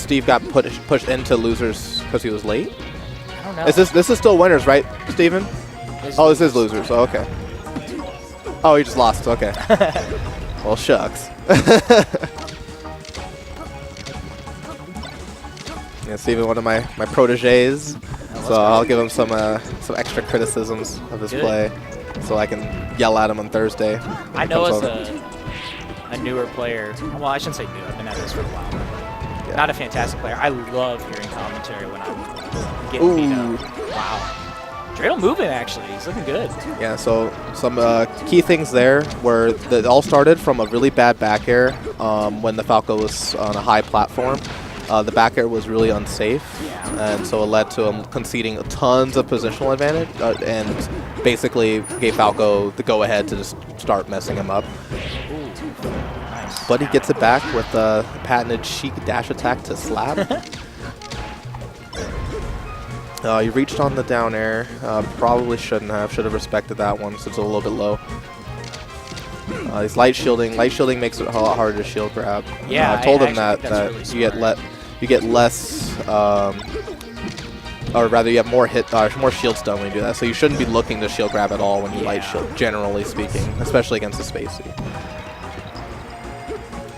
Steve got pushed into losers because he was late? I don't know. This is still winners, right, Steven? Oh, this is losers. Oh, okay. Oh, he just lost. Okay. Well, shucks. Yeah, Steven, one of my proteges, so I'll give him some extra criticisms of his play, so I can yell at him on Thursday. I know as a newer player, well, I shouldn't say new. I've been at this for a while. Yeah. Not a fantastic player. I love hearing commentary when I'm getting beat up. Wow. Dreidel moving, actually. He's looking good. Yeah, so some key things there were it all started from a really bad back air when the Falco was on a high platform. The back air was really unsafe, and so it led to him conceding tons of positional advantage and basically gave Falco the go-ahead to just start messing him up. Ooh, nice. But he gets it back with the patented Sheik dash attack to slap. He reached on the down air. Probably shouldn't have. Should have respected that one since it's a little bit low. He's light shielding. Light shielding makes it a lot harder to shield grab. Yeah, I told him that really you get less, or rather, you have more more shield stun when you do that. So you shouldn't be looking to shield grab at all when you light shield, generally speaking, especially against the Spacey.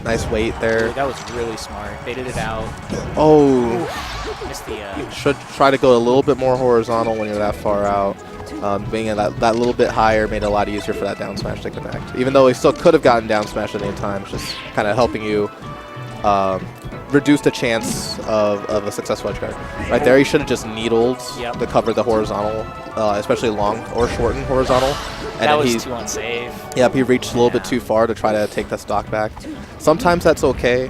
Nice weight there. That was really smart. Baited it out. Oh. Ooh, missed the. Should try to go a little bit more horizontal when you're that far out. Being that little bit higher made it a lot easier for that down smash to connect. Even though he still could have gotten down smash at any time, it's just kind of helping you reduce the chance of a successful edge guard. Right there, he should have just needled to cover the horizontal, especially long or shortened horizontal. And that was too unsafe. Yep, he reached a little bit too far to try to take the stock back. Sometimes that's okay.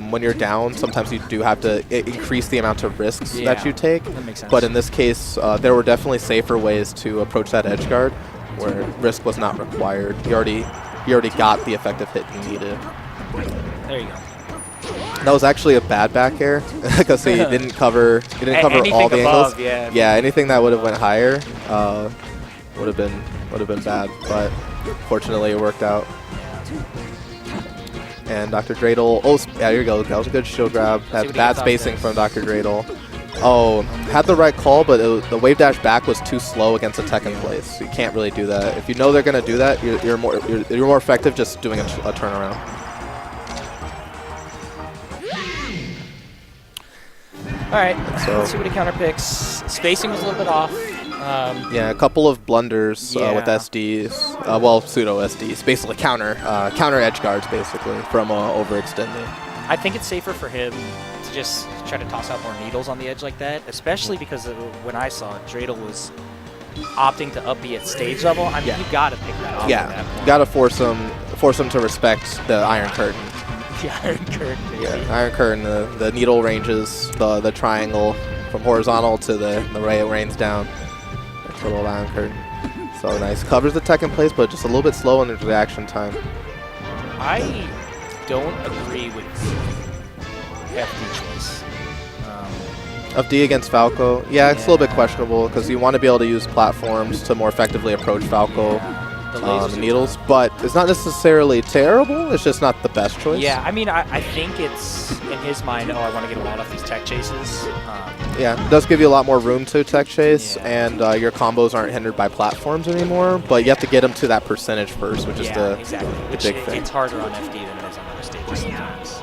When you're down, sometimes you do have to increase the amount of risks that you take. That makes sense. But in this case, there were definitely safer ways to approach that edge guard where risk was not required. He already got the effective hit he needed. There you go. That was actually a bad back air because he didn't cover all the above, angles. Yeah, anything that would have went higher would have been bad, but fortunately it worked out. And Dr. Dreidel, oh yeah, here you go. That was a good shield grab. Had bad spacing from Dr. Dreidel. Oh, had the right call, but the wave dash back was too slow against a tech in place. So you can't really do that. If you know they're gonna do that, you're more effective just doing a turnaround. All right, so let's see what he counter picks. Spacing was a little bit off. Yeah, a couple of blunders with SDs. Well, pseudo SDs, basically counter edge guards, basically from overextending. I think it's safer for him to just try to toss out more needles on the edge like that, especially because when I saw it, Dreidel was opting to up B at stage level. I mean, you got to pick that off. Yeah, at that point. You got to force him to respect the Iron Curtain. The Iron Curtain, baby. Yeah, Iron Curtain, the needle ranges, the triangle from horizontal to the ray it rains down. That's a little Iron Curtain. So nice. Covers the tech in place, but just a little bit slow in the reaction time. I don't agree with FD choice. Of D against Falco, yeah, it's a little bit questionable because you want to be able to use platforms to more effectively approach Falco. The needles, but it's not necessarily terrible. It's just not the best choice. Yeah, I mean, I think it's in his mind. Oh, I want to get a lot off these tech chases. Yeah, it does give you a lot more room to tech chase, and your combos aren't hindered by platforms anymore. But you have to get them to that percentage first, which is the big thing. It's harder on FD than it is on other stages sometimes.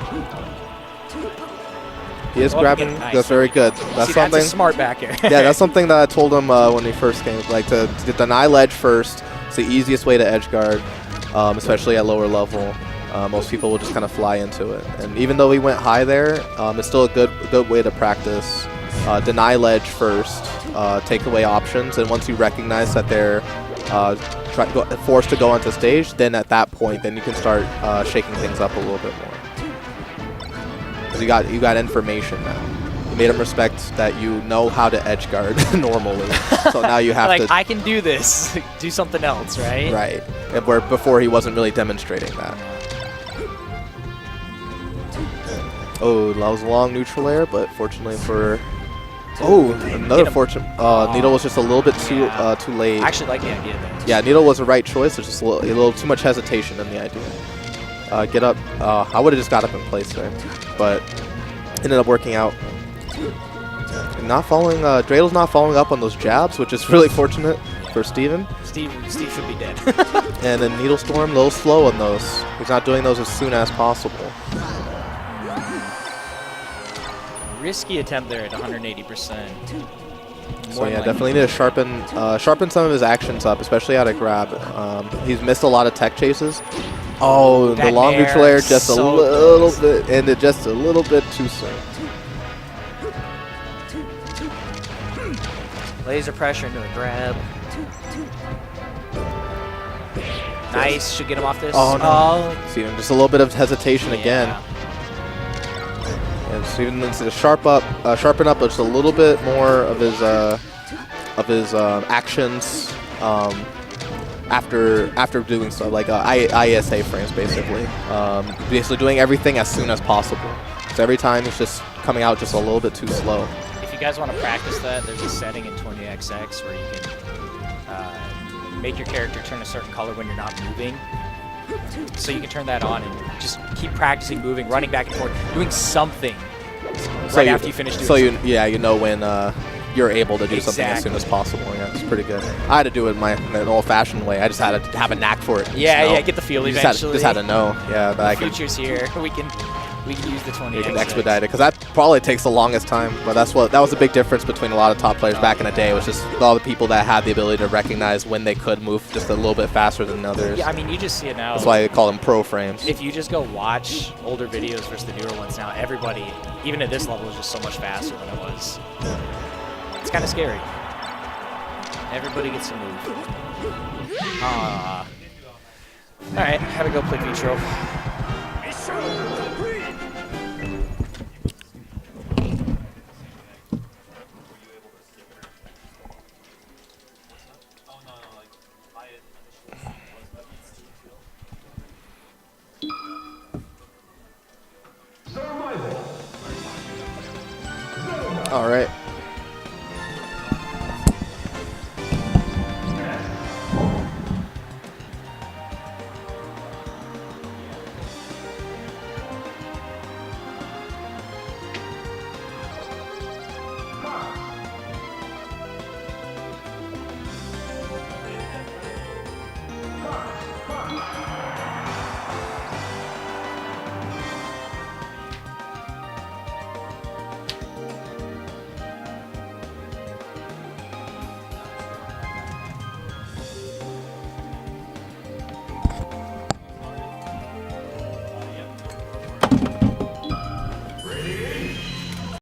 He is grabbing. Nice. That's very good. That's something. That's a smart back air. Yeah, that's something that I told him when he first came. Like to deny ledge first. It's the easiest way to edge guard, especially at lower level. Most people will just kind of fly into it. And even though he went high there, it's still a good way to practice. Deny ledge first, take away options, and once you recognize that they're forced to go onto stage, then at that point, then you can start shaking things up a little bit more. Because you got information now. Made him respect that you know how to edge guard normally. So now you have to... I can do this. Do something else, right? Right. And where before he wasn't really demonstrating that. Oh, that was a long neutral air, but fortunately for... Oh, another fortune. Needle was just a little bit too late. I actually like the idea there. Yeah, Needle was the right choice. There's just a little too much hesitation in the idea. Get up. I would have just got up in place there. But... ended up working out. And not following, Dreidel's not following up on those jabs, which is really fortunate for Steven. Steve should be dead. And then Needle Storm, a little slow on those. He's not doing those as soon as possible. Risky attempt there at 180%. So yeah, definitely need to sharpen some of his actions up, especially out of grab. He's missed a lot of tech chases. Oh, the long neutral air just a little bit, ended just a little bit too soon. Laser pressure into the grab. Nice, should get him off this. Oh no! See, just a little bit of hesitation again. And Steven needs to sharpen up just a little bit more of his actions after doing stuff like ISA frames, basically. Basically doing everything as soon as possible. So every time it's just coming out just a little bit too slow. If you guys want to practice that, there's a setting in 20XX where you can make your character turn a certain color when you're not moving. So you can turn that on and just keep practicing moving, running back and forth, doing something right after you finish doing something. You know when you're able to do something as soon as possible. Yeah, it's pretty good. I had to do it in an old-fashioned way. I just had to have a knack for it. Yeah, get the feel eventually. Just had to know. Yeah, that the future's here. We can use the 20XX. We can expedite it because that probably takes the longest time. But that was a big difference between a lot of top players back in the day. It was just all the people that had the ability to recognize when they could move just a little bit faster than others. Yeah, I mean, you just see it now. That's why they call them pro frames. If you just go watch older videos versus the newer ones now, everybody, even at this level, is just so much faster than it was. It's kind of scary. Everybody gets to move. All right, gotta go play Vitro. All right.